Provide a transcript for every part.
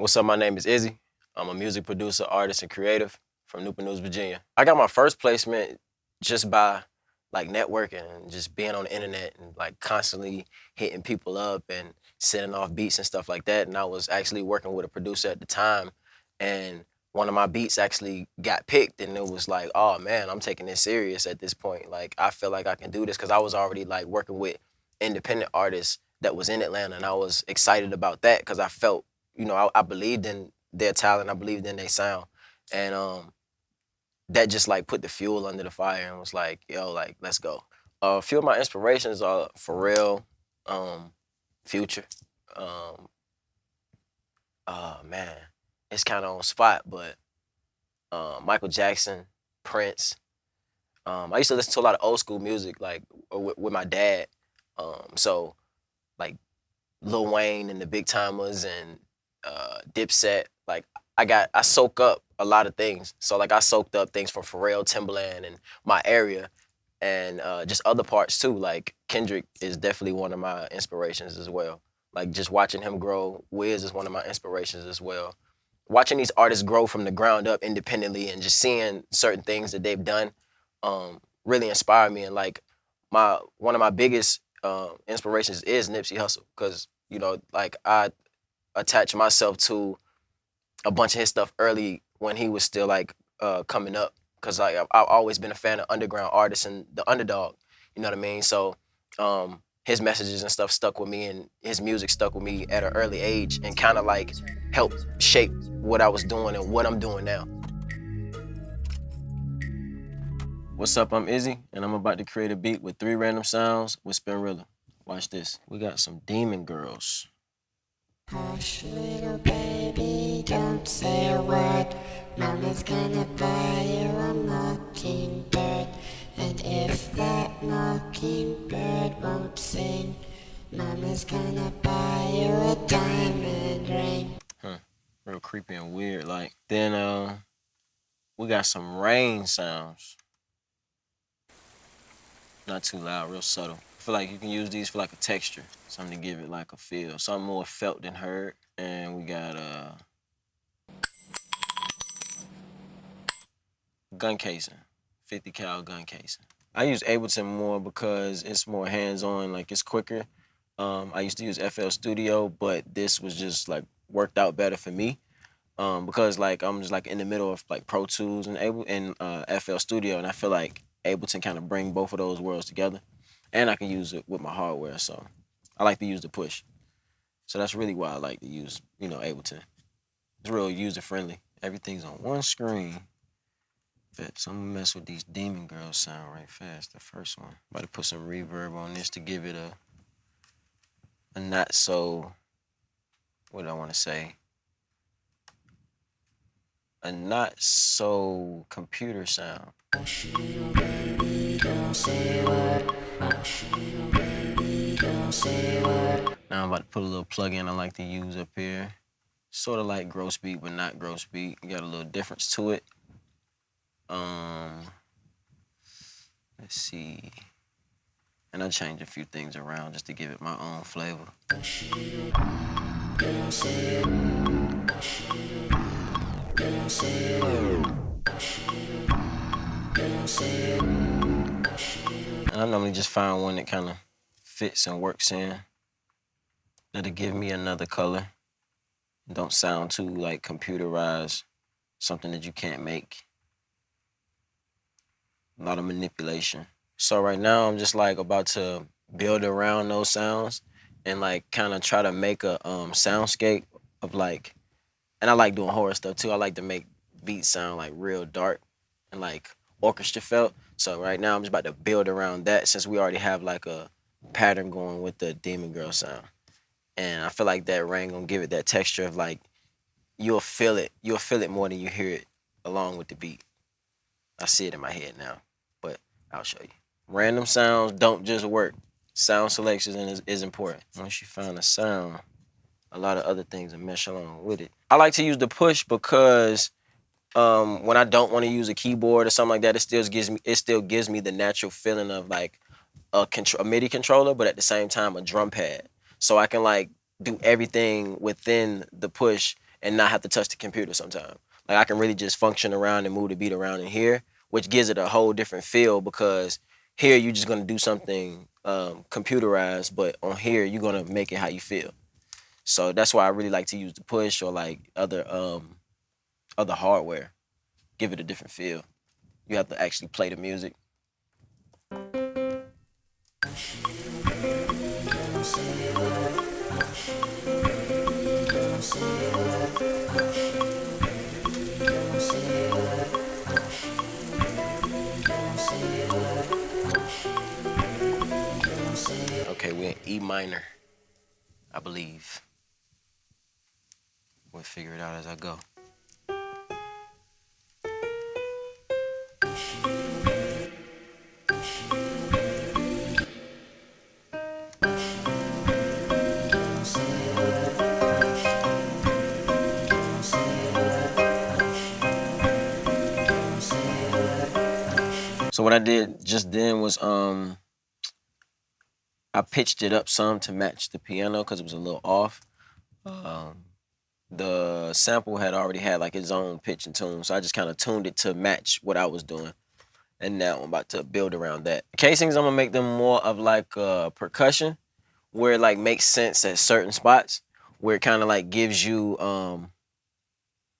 What's up? My name is Izzy. I'm a music producer, artist, and creative from Newport News, Virginia. I got my first placement just by like networking and just being on the internet and like constantly hitting people up and sending off beats and stuff like that. And I was actually working with a producer at the time, and one of my beats actually got picked, and it was like, oh man, I'm taking this serious at this point. Like I feel like I can do this because I was already like working with independent artists that was in Atlanta, and I was excited about that because I felt, I believed in their talent. I believed in their sound. And that just like put the fuel under the fire and was like, yo, like, let's go. A few of my inspirations are Pharrell, Future. Um, man, it's kind of on spot, but Michael Jackson, Prince. I used to listen to a lot of old school music, like with my dad. So like Lil Wayne and the Big Timers and Dipset. Like I soak up a lot of things. So like I soaked up things from Pharrell, Timbaland, and my area, and just other parts too. Like Kendrick is definitely one of my inspirations as well. Like just watching him grow. Wiz is one of my inspirations as well. Watching these artists grow from the ground up independently and just seeing certain things that they've done really inspired me. And like one of my biggest inspirations is Nipsey Hussle, because like I attach myself to a bunch of his stuff early when he was still like coming up, because like I've always been a fan of underground artists and the underdog. You know what I mean? So his messages and stuff stuck with me, and his music stuck with me at an early age, and kind of like helped shape what I was doing and what I'm doing now. What's up? I'm Izzy, and I'm about to create a beat with 3 random sounds with Spinrilla. Watch this. We got some Demon Girls. Hush, little baby, don't say a word. Mama's gonna buy you a mockingbird. And if that mockingbird won't sing, Mama's gonna buy you a diamond ring. Real creepy and weird. Like, then we got some rain sounds. Not too loud, real subtle. I feel like you can use these for like a texture, something to give it like a feel, something more felt than heard. And we got gun casing, 50 cal gun casing. I use Ableton more because it's more hands-on, like it's quicker. I used to use FL Studio, but this was just like worked out better for me. Because like I'm just like in the middle of like Pro Tools and FL Studio, and I feel like Ableton kind of bring both of those worlds together, and I can use it with my hardware. So I like to use the push. So that's really why I like to use Ableton. It's real user friendly. Everything's on one screen. So I'm gonna mess with these Demon Girls sound right fast. The first one. About to put some reverb on this to give it a not so, what do I want to say? A not so computer sound. Hush, little baby, don't say a word. Hush, little baby, don't say a word. Now I'm about to put a little plug-in I like to use up here. Sort of like gross beat, but not gross beat. You got a little difference to it. Let's see. And I change a few things around just to give it my own flavor. Hush, little, don't say it. Hush, little, don't say it. Hush, little, don't say it. Hush, little. And I normally just find one that kind of fits and works in. That'll give me another color. Don't sound too like computerized, something that you can't make. A lot of manipulation. So right now I'm just like about to build around those sounds and like kind of try to make a soundscape of like, and I like doing horror stuff too. I like to make beats sound like real dark and like orchestra felt. So right now I'm just about to build around that, since we already have like a pattern going with the Demon Girl sound. And I feel like that rain gonna give it that texture of like, you'll feel it more than you hear it along with the beat. I see it in my head now, but I'll show you. Random sounds don't just work. Sound selection is important. Once you find a sound, a lot of other things will mesh along with it. I like to use the push because when I don't want to use a keyboard or something like that, it still gives me the natural feeling of like a MIDI controller, but at the same time a drum pad. So I can like do everything within the push and not have to touch the computer sometimes. Like I can really just function around and move the beat around in here, which gives it a whole different feel because here you're just gonna do something computerized, but on here you're gonna make it how you feel. So that's why I really like to use the push or like other hardware. Give it a different feel. You have to actually play the music. Okay, we're in E minor, I believe. We'll figure it out as I go. So what I did just then was I pitched it up some to match the piano because it was a little off. The sample had already had like its own pitch and tune, so I just kind of tuned it to match what I was doing. And now I'm about to build around that. Casings, I'm gonna make them more of like percussion, where it like makes sense at certain spots, where it kind of like gives you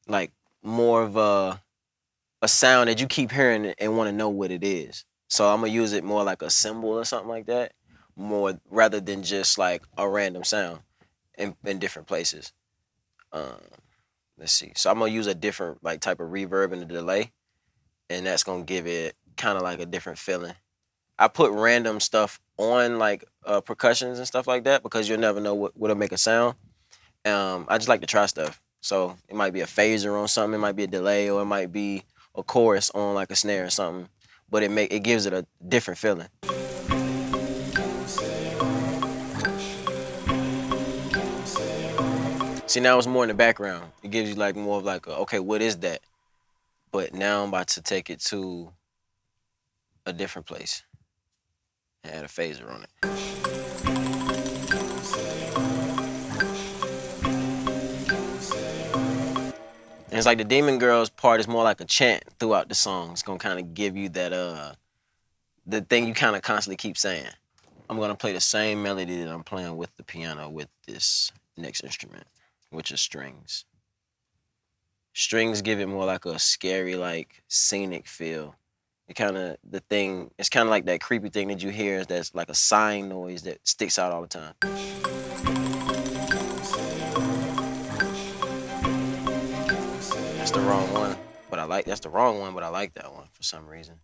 like more of a sound that you keep hearing and want to know what it is. So I'm gonna use it more like a symbol or something like that, more rather than just like a random sound in different places. Um, let's see. So I'm gonna use a different like type of reverb and a delay, and that's gonna give it kind of like a different feeling. I put random stuff on like percussions and stuff like that because you'll never know what'll make a sound. I just like to try stuff. So it might be a phaser on something, it might be a delay, or it might be a chorus on like a snare or something. But it gives it a different feeling. See, now it's more in the background. It gives you like more of like, okay, what is that? But now I'm about to take it to a different place and add a phaser on it. And it's like the Demon Girls part is more like a chant throughout the song. It's gonna kind of give you that the thing you kind of constantly keep saying. I'm gonna play the same melody that I'm playing with the piano with this next instrument, which is strings. Strings give it more like a scary, like scenic feel. It's kind of like that creepy thing that you hear that's like a sighing noise that sticks out all the time. That's the wrong one, but that's the wrong one, but I like that one for some reason.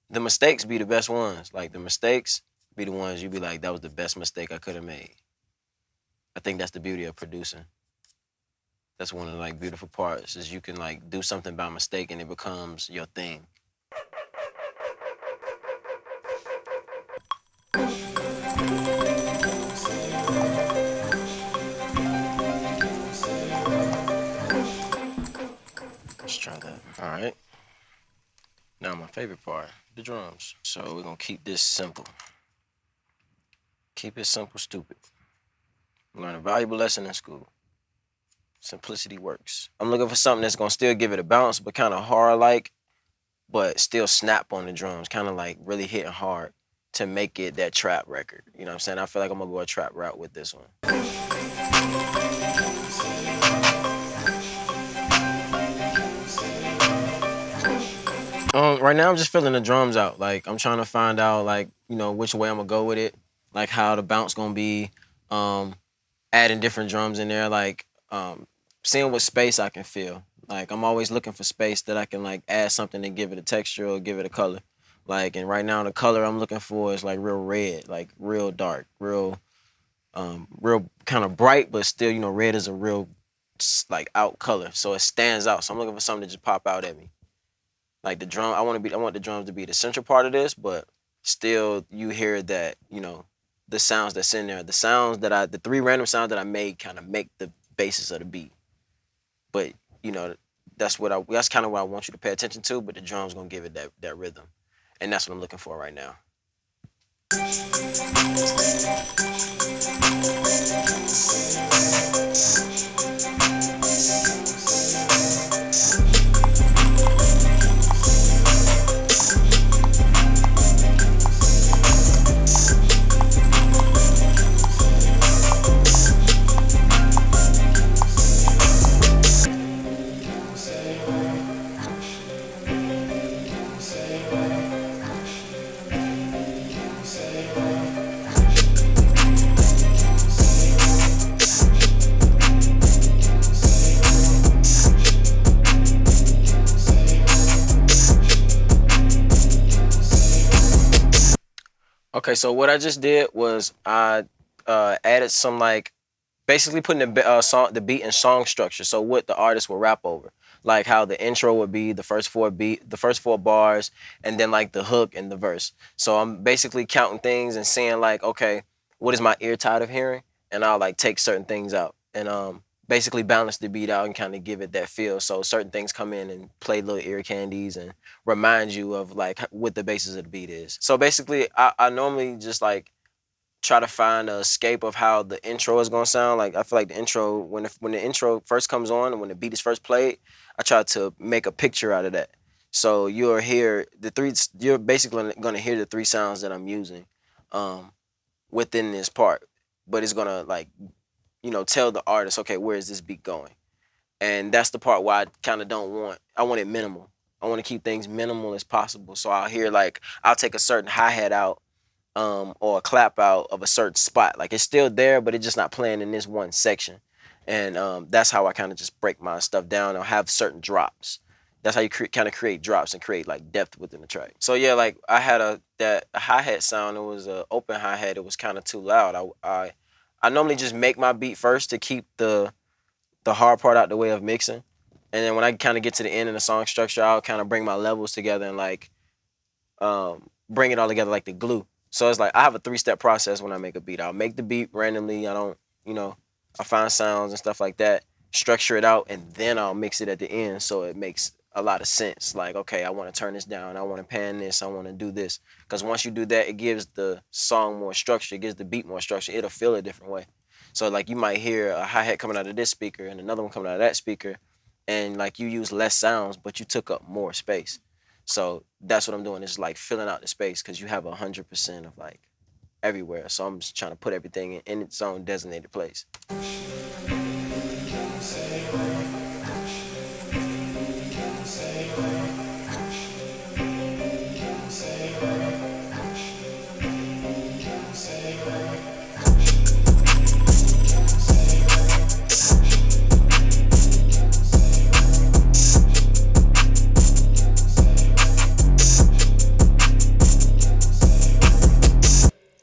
The mistakes be the best ones. Like the mistakes be the ones you be like, that was the best mistake I could have made. I think that's the beauty of producing. That's one of the like beautiful parts is you can like do something by mistake and it becomes your thing. Let's try that. All right. Now my favorite part, the drums. So we're gonna keep this simple. Keep it simple, stupid. Learn a valuable lesson in school. Simplicity works. I'm looking for something that's gonna still give it a bounce, but kind of hard-like, but still snap on the drums, kind of like really hitting hard to make it that trap record. You know what I'm saying? I feel like I'm gonna go a trap route with this one. Right now I'm just feeling the drums out. Like I'm trying to find out like, which way I'm gonna go with it, like how the bounce gonna be, adding different drums in there, like seeing what space I can feel. Like I'm always looking for space that I can like add something and give it a texture or give it a color. Like, and right now the color I'm looking for is like real red, like real dark, real kind of bright, but still, red is a real like out color, so it stands out. So I'm looking for something to just pop out at me. Like the drum, I want the drums to be the central part of this, but still you hear that, the sounds that's in there, the three random sounds that I made kind of make the basis of the beat. But, that's kind of what I want you to pay attention to, but the drum's gonna give it that rhythm. And that's what I'm looking for right now. Okay, so what I just did was I added some like basically putting the beat in song structure. So what the artist will rap over, like how the intro would be the first four bars, and then like the hook and the verse. So I'm basically counting things and seeing like, okay, what is my ear tired of hearing, and I'll like take certain things out and basically balance the beat out and kind of give it that feel. So certain things come in and play little ear candies and remind you of like what the basis of the beat is. So basically, I normally just like try to find a escape of how the intro is gonna sound. Like I feel like the intro, when the intro first comes on and when the beat is first played, I try to make a picture out of that. So you'll hear the three. You're basically gonna hear the three sounds that I'm using um, within this part, but it's gonna like tell the artist, okay, where is this beat going? And that's the part where I kind of don't want. I want it minimal. I want to keep things minimal as possible. So I'll hear like I'll take a certain hi hat out or a clap out of a certain spot. Like it's still there, but it's just not playing in this one section. And that's how I kind of just break my stuff down. I'll have certain drops. That's how you kind of create drops and create like depth within the track. So yeah, like I had a hi hat sound. It was an open hi hat. It was kind of too loud. I normally just make my beat first to keep the hard part out the way of mixing, and then when I kind of get to the end in the song structure, I'll kind of bring my levels together and like bring it all together like the glue. So it's like I have a 3-step process when I make a beat. I'll make the beat randomly. I don't, I find sounds and stuff like that, structure it out, and then I'll mix it at the end so it makes a lot of sense. Like, okay, I want to turn this down. I want to pan this. I want to do this. Because once you do that, it gives the song more structure. It gives the beat more structure. It'll feel a different way. So like you might hear a hi-hat coming out of this speaker and another one coming out of that speaker, and like you use less sounds, but you took up more space. So that's what I'm doing, is like filling out the space because you have 100% of like everywhere. So I'm just trying to put everything in its own designated place.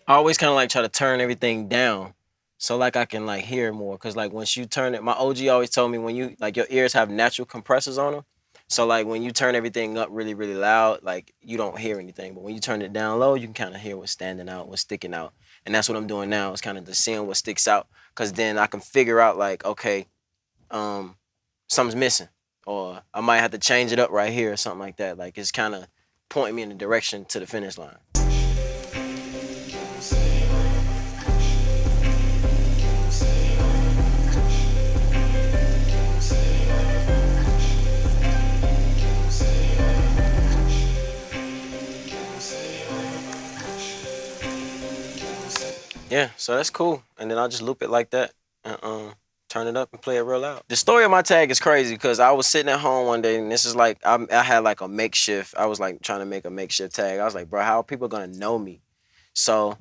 I always kind of like try to turn everything down so like I can like hear more, because like once you turn it, my OG always told me, when you like, your ears have natural compressors on them, so like when you turn everything up really really loud, like you don't hear anything, but when you turn it down low, you can kind of hear what's standing out, what's sticking out. And that's what I'm doing now, is kind of just seeing what sticks out, because then I can figure out like, okay, um something's missing, or I might have to change it up right here or something like that. Like it's kind of pointing me in the direction to the finish line. Yeah, so that's cool. And then I'll just loop it like that and turn it up and play it real loud. The story of my tag is crazy because I was sitting at home one day, and this is like, I had like a makeshift. I was like trying to make a makeshift tag. I was like, bro, how are people gonna know me? So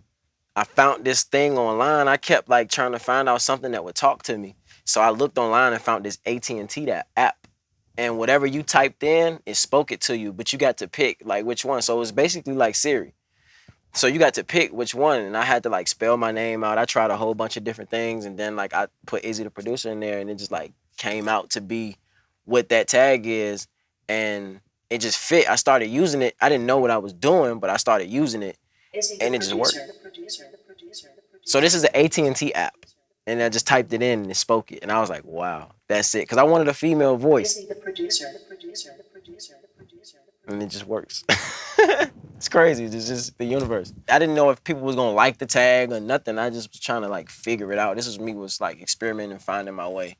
I found this thing online. I kept like trying to find out something that would talk to me. So I looked online and found this AT&T app. And whatever you typed in, it spoke it to you, but you got to pick like which one. So it was basically like Siri. So you got to pick which one, and I had to like spell my name out. I tried a whole bunch of different things, and then like I put Izze the producer in there, and it just like came out to be what that tag is, and it just fit. I started using it. I didn't know what I was doing, but I started using it, and it just worked. So this is an AT&T app, and I just typed it in and it spoke it, and I was like, wow, that's it, because I wanted a female voice. And it just works. It's crazy. It's just the universe. I didn't know if people was gonna like the tag or nothing. I just was trying to like figure it out. This was me, was like experimenting, finding my way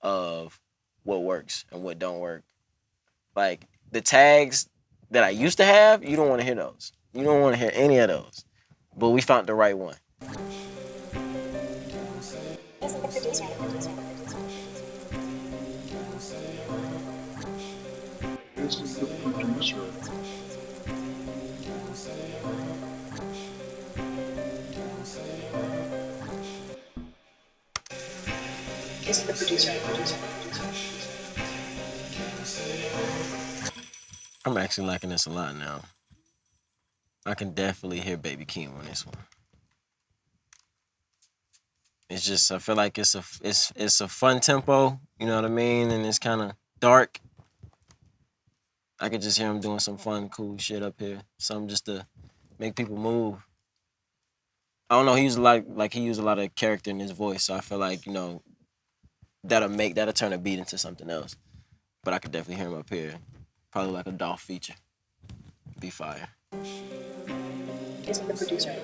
of what works and what don't work. Like the tags that I used to have, you don't want to hear those. You don't want to hear any of those. But we found the right one. I'm actually liking this a lot now. I can definitely hear Baby Keem on this one. It's just I feel like it's a fun tempo, you know what I mean, and it's kind of dark. I could just hear him doing some fun, cool shit up here, something just to make people move. I don't know. He used a lot, like he used a lot of character in his voice, so I feel like that'll turn a beat into something else. But I could definitely hear him up here, probably like a Dolph feature, be fire. Is it the producer?